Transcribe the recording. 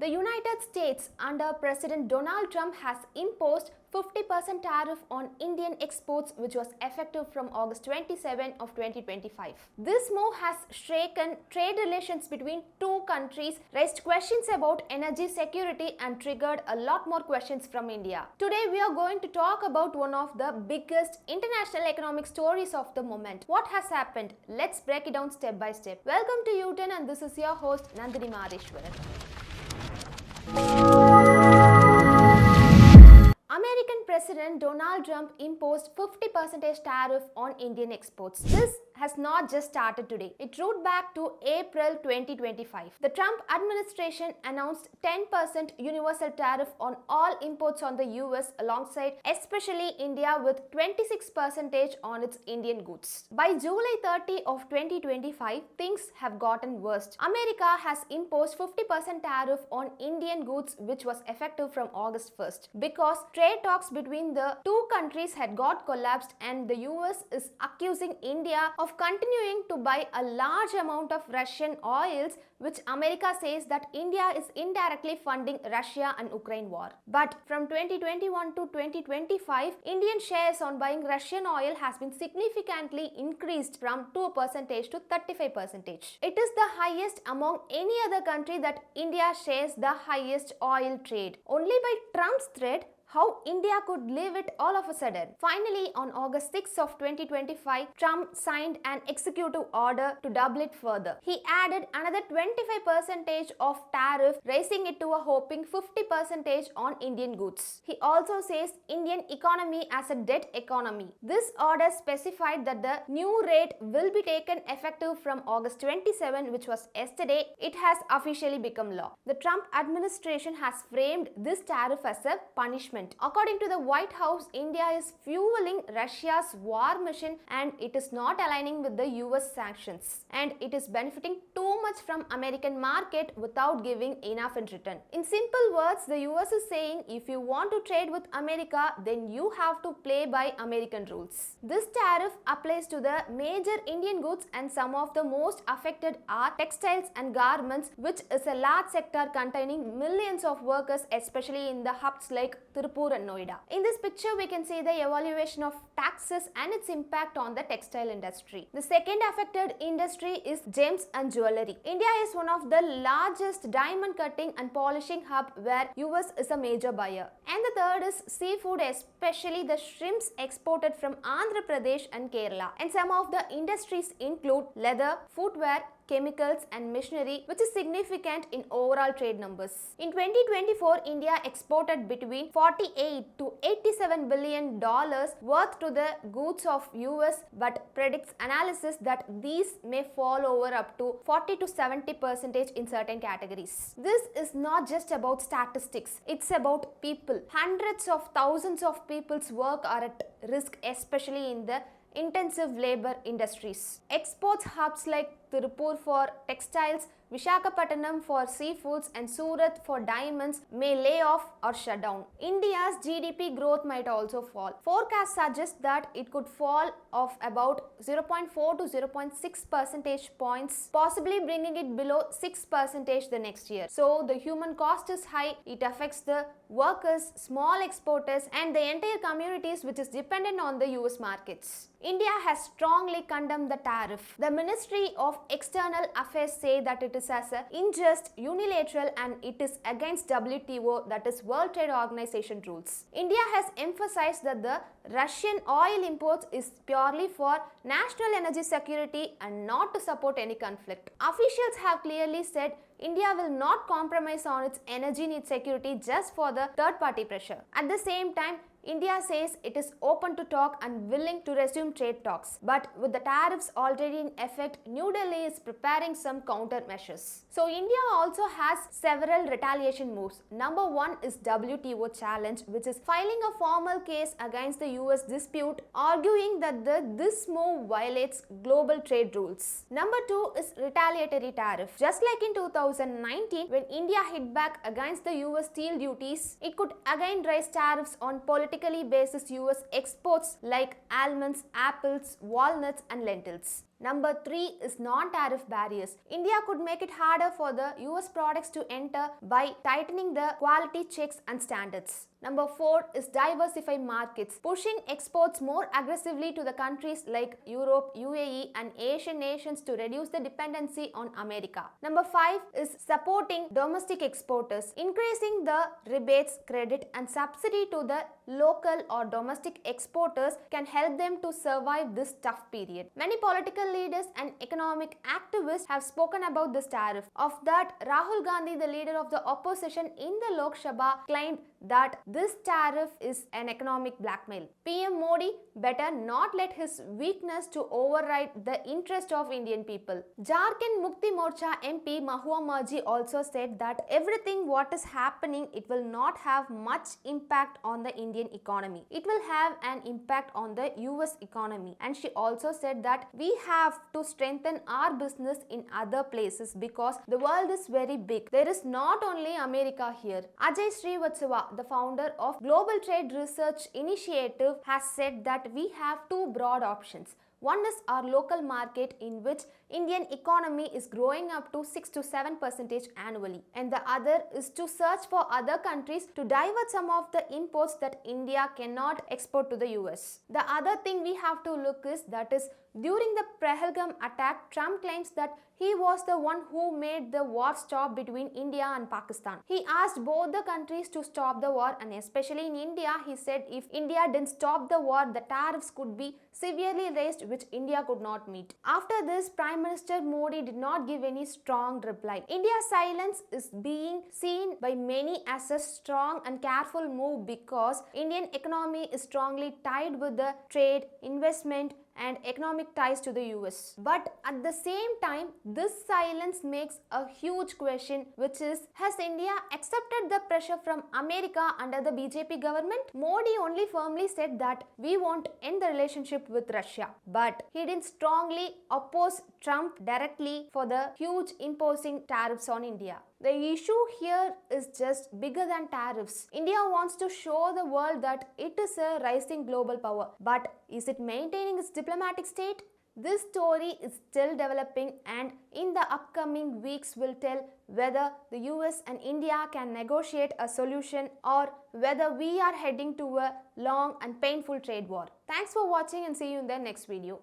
The United States under President Donald Trump has imposed 50% tariff on Indian exports, which was effective from August 27 of 2025. This move has shaken trade relations between two countries, raised questions about energy security and triggered a lot more questions from India. Today we are going to talk about one of the biggest international economic stories of the moment. What has happened? Let's break it down step by step. Welcome to Youturn and this is your host Nandini Madeshwaran. American President Donald Trump imposed 50% tariff on Indian exports. This has not just started today. It rooted back to April 2025. The Trump administration announced 10% universal tariff on all imports on the US alongside especially India with 26% on its Indian goods. By July 30 of 2025, things have gotten worse. America has imposed 50% tariff on Indian goods, which was effective from August 1st because trade talks between the two countries had got collapsed and the US is accusing India of continuing to buy a large amount of Russian oils, which America says that India is indirectly funding Russia and Ukraine war. But from 2021 to 2025, Indian shares on buying Russian oil has been significantly increased from 2% to 35%. It is the highest among any other country that India shares the highest oil trade. Only by Trump's threat, how India could leave it all of a sudden. Finally, on August 6 of 2025, Trump signed an executive order to double it further. He added another 25% of tariff, raising it to a whopping 50% on Indian goods. He also says Indian economy as a debt economy. This order specified that the new rate will be taken effective from August 27, which was yesterday. It has officially become law. The Trump administration has framed this tariff as a punishment. According to the White House, India is fueling Russia's war machine and it is not aligning with the US sanctions. And it is benefiting too much from American market without giving enough in return. In simple words, the US is saying if you want to trade with America, then you have to play by American rules. This tariff applies to the major Indian goods and some of the most affected are textiles and garments, which is a large sector containing millions of workers, especially in the hubs like Tirupur and Noida. In this picture, we can see the evaluation of taxes and its impact on the textile industry. The second affected industry is gems and jewelry. India is one of the largest diamond cutting and polishing hub where US is a major buyer. And the third is seafood, especially the shrimps exported from Andhra Pradesh and Kerala. And some of the industries include leather, footwear, chemicals and machinery, which is significant in overall trade numbers. In 2024, India exported between 48 to 87 billion dollars worth to the goods of US, but predicts analysis that these may fall over up to 40 to 70% in certain categories. This is not just about statistics, it's about people. Hundreds of thousands of people's work are at risk, especially in the intensive labor industries. Exports hubs like Tirupur for textiles, Visakhapatnam for seafoods and Surat for diamonds may lay off or shut down. India's GDP growth might also fall. Forecasts suggest that it could fall of about 0.4 to 0.6 percentage points, possibly bringing it below 6% the next year. So the human cost is high, it affects the workers, small exporters and the entire communities which is dependent on the US markets. India has strongly condemned the tariff. The Ministry of External Affairs say that it is as a unjust, unilateral and it is against WTO, that is World Trade Organization rules. India has emphasized that the Russian oil imports is purely for national energy security and not to support any conflict. Officials have clearly said India will not compromise on its energy need security just for the third-party pressure. At the same time, India says it is open to talk and willing to resume trade talks. But with the tariffs already in effect, New Delhi is preparing some countermeasures. So India also has several retaliation moves. Number one is WTO challenge, which is filing a formal case against the US dispute, arguing that this move violates global trade rules. Number two is retaliatory tariff. Just like in 2019, when India hit back against the US steel duties, it could again raise tariffs on politically basis US exports like almonds, apples, walnuts and lentils. Number 3 is non-tariff barriers. India could make it harder for the US products to enter by tightening the quality checks and standards. Number 4 is diversify markets, pushing exports more aggressively to the countries like Europe, UAE and Asian nations to reduce the dependency on America. Number 5 is supporting domestic exporters, increasing the rebates, credit and subsidy to the local or domestic exporters can help them to survive this tough period. Many political leaders and economic activists have spoken about this tariff. Of that, Rahul Gandhi, the leader of the opposition in the Lok Sabha, claimed that this tariff is an economic blackmail. PM Modi better not let his weakness to override the interest of Indian people. Jharkhand Mukti Morcha MP Mahua Marji also said that everything what is happening, it will not have much impact on the Indian economy. It will have an impact on the US economy. And she also said that we have to strengthen our business in other places because the world is very big. There is not only America here. Ajay Srivatsava, the founder of Global Trade Research Initiative, has said that we have two broad options. One is our local market in which Indian economy is growing up to 6 to 7% annually, and the other is to search for other countries to divert some of the imports that India cannot export to the US. The other thing we have to look is that is during the Pahalgam attack, Trump claims that he was the one who made the war stop between India and Pakistan. He asked both the countries to stop the war, and especially in India, he said if India didn't stop the war, the tariffs could be severely raised, which India could not meet. After this, Prime Minister Modi did not give any strong reply. India's silence is being seen by many as a strong and careful move because Indian economy is strongly tied with the trade, investment, and economic ties to the US. But at the same time, this silence makes a huge question, which is, has India accepted the pressure from America under the BJP government? Modi only firmly said that we won't end the relationship with Russia, but he didn't strongly oppose Trump directly for the huge imposing tariffs on India. The issue here is just bigger than tariffs. India wants to show the world that it is a rising global power, but is it maintaining its diplomatic state? This story is still developing, and in the upcoming weeks will tell whether the US and India can negotiate a solution or whether we are heading to a long and painful trade war. Thanks for watching and see you in the next video.